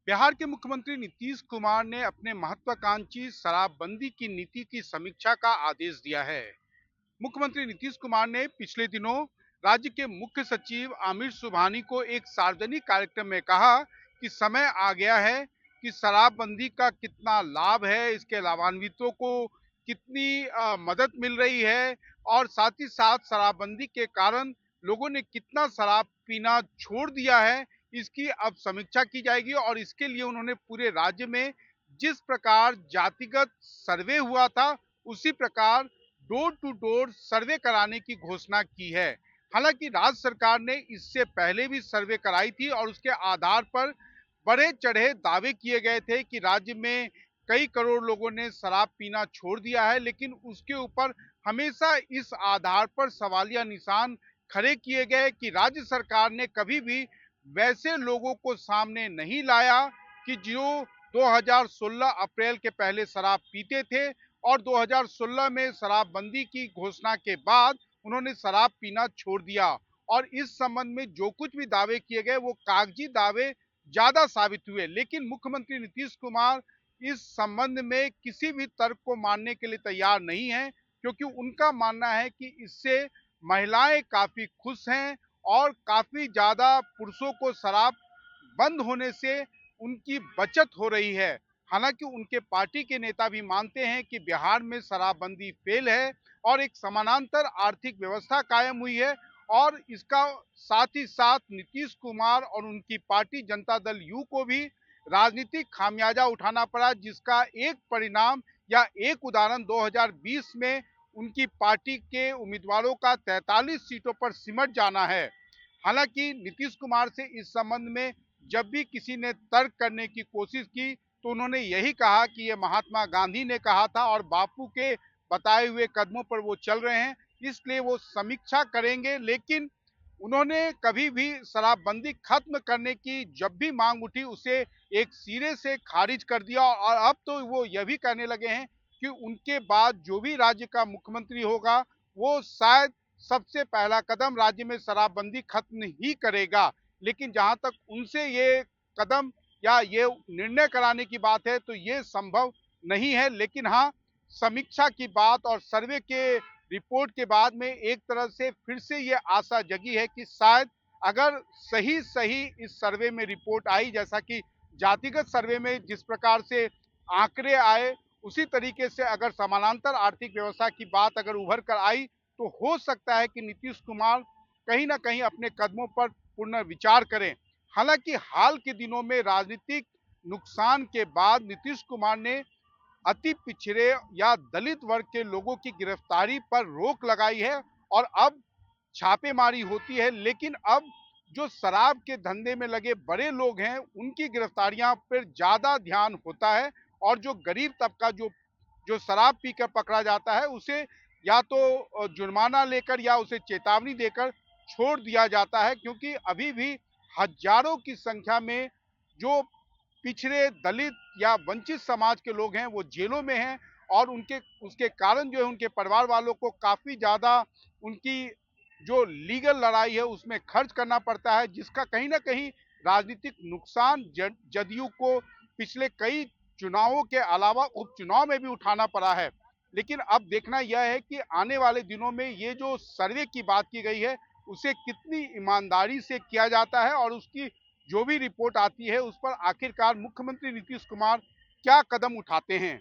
बिहार के मुख्यमंत्री नीतीश कुमार ने अपने महत्वाकांक्षी शराबबंदी की नीति की समीक्षा का आदेश दिया है। मुख्यमंत्री नीतीश कुमार ने पिछले दिनों राज्य के मुख्य सचिव आमिर सुबहानी को एक सार्वजनिक कार्यक्रम में कहा कि समय आ गया है कि शराबबंदी का कितना लाभ है, इसके लाभान्वितों को कितनी मदद मिल रही है और साथ ही साथ शराबबंदी के कारण लोगों ने कितना शराब पीना छोड़ दिया है, इसकी अब समीक्षा की जाएगी और इसके लिए उन्होंने पूरे राज्य में जिस प्रकार जातिगत सर्वे हुआ था, उसी प्रकार डोर टू डोर सर्वे कराने की घोषणा की है। हालांकि राज्य सरकार ने इससे पहले भी सर्वे कराई थी और उसके आधार पर बड़े चढ़े दावे किए गए थे कि राज्य में कई करोड़ लोगों ने शराब पीना छोड़ दिया है, लेकिन उसके ऊपर हमेशा इस आधार पर सवालिया निशान खड़े किए गए कि राज्य सरकार ने कभी भी वैसे लोगों को सामने नहीं लाया कि जो 2016 अप्रैल के पहले शराब पीते थे और 2016 में शराबबंदी की घोषणा के बाद उन्होंने शराब पीना छोड़ दिया। और इस संबंध में जो कुछ भी दावे किए गए वो कागजी दावे ज्यादा साबित हुए, लेकिन मुख्यमंत्री नीतीश कुमार इस संबंध में किसी भी तर्क को मानने के लिए तैयार नहीं है, क्योंकि उनका मानना है कि इससे महिलाएं काफी खुश हैं और काफी ज्यादा पुरुषों को शराब बंद होने से उनकी बचत हो रही है। हालांकि उनके पार्टी के नेता भी मानते हैं कि बिहार में शराबबंदी फेल है और एक समानांतर आर्थिक व्यवस्था कायम हुई है और इसका साथ ही साथ नीतीश कुमार और उनकी पार्टी जनता दल यू को भी राजनीतिक खामियाजा उठाना पड़ा, जिसका एक परिणाम या एक उदाहरण 2020 में उनकी पार्टी के उम्मीदवारों का 43 सीटों पर सिमट जाना है। हालांकि नीतीश कुमार से इस संबंध में जब भी किसी ने तर्क करने की कोशिश की तो उन्होंने यही कहा कि ये महात्मा गांधी ने कहा था और बापू के बताए हुए कदमों पर वो चल रहे हैं, इसलिए वो समीक्षा करेंगे। लेकिन उन्होंने कभी भी शराबबंदी खत्म करने की जब भी मांग उठी उसे एक सिरे से खारिज कर दिया और अब तो वो यह भी कहने लगे हैं कि उनके बाद जो भी राज्य का मुख्यमंत्री होगा वो शायद सबसे पहला कदम राज्य में शराबबंदी खत्म ही करेगा। लेकिन जहां तक उनसे ये कदम या ये निर्णय कराने की बात है तो ये संभव नहीं है, लेकिन हाँ, समीक्षा की बात और सर्वे के रिपोर्ट के बाद में एक तरह से फिर से ये आशा जगी है कि शायद अगर सही सही इस सर्वे में रिपोर्ट आई, जैसा कि जातिगत सर्वे में जिस प्रकार से आंकड़े आए उसी तरीके से अगर समानांतर आर्थिक व्यवस्था की बात अगर उभर कर आई तो हो सकता है कि नीतीश कुमार कहीं ना कहीं अपने कदमों पर पुनर्विचार करें। हालांकि हाल के दिनों में राजनीतिक नुकसान के बाद नीतीश कुमार ने अति पिछड़े या दलित वर्ग के लोगों की गिरफ्तारी पर रोक लगाई है और अब छापेमारी होती है, लेकिन अब जो शराब के धंधे में लगे बड़े लोग हैं उनकी गिरफ्तारियां पर ज्यादा ध्यान होता है और जो गरीब तबका जो जो शराब पीकर पकड़ा जाता है उसे या तो जुर्माना लेकर या उसे चेतावनी देकर छोड़ दिया जाता है, क्योंकि अभी भी हजारों की संख्या में जो पिछड़े दलित या वंचित समाज के लोग हैं वो जेलों में हैं और उनके उसके कारण जो है उनके परिवार वालों को काफी ज्यादा उनकी जो लीगल लड़ाई है उसमें खर्च करना पड़ता है, जिसका कहीं ना कहीं राजनीतिक नुकसान जदयू को पिछले कई चुनावों के अलावा उपचुनाव में भी उठाना पड़ा है। लेकिन अब देखना यह है कि आने वाले दिनों में ये जो सर्वे की बात की गई है उसे कितनी ईमानदारी से किया जाता है और उसकी जो भी रिपोर्ट आती है उस पर आखिरकार मुख्यमंत्री नीतीश कुमार क्या कदम उठाते हैं।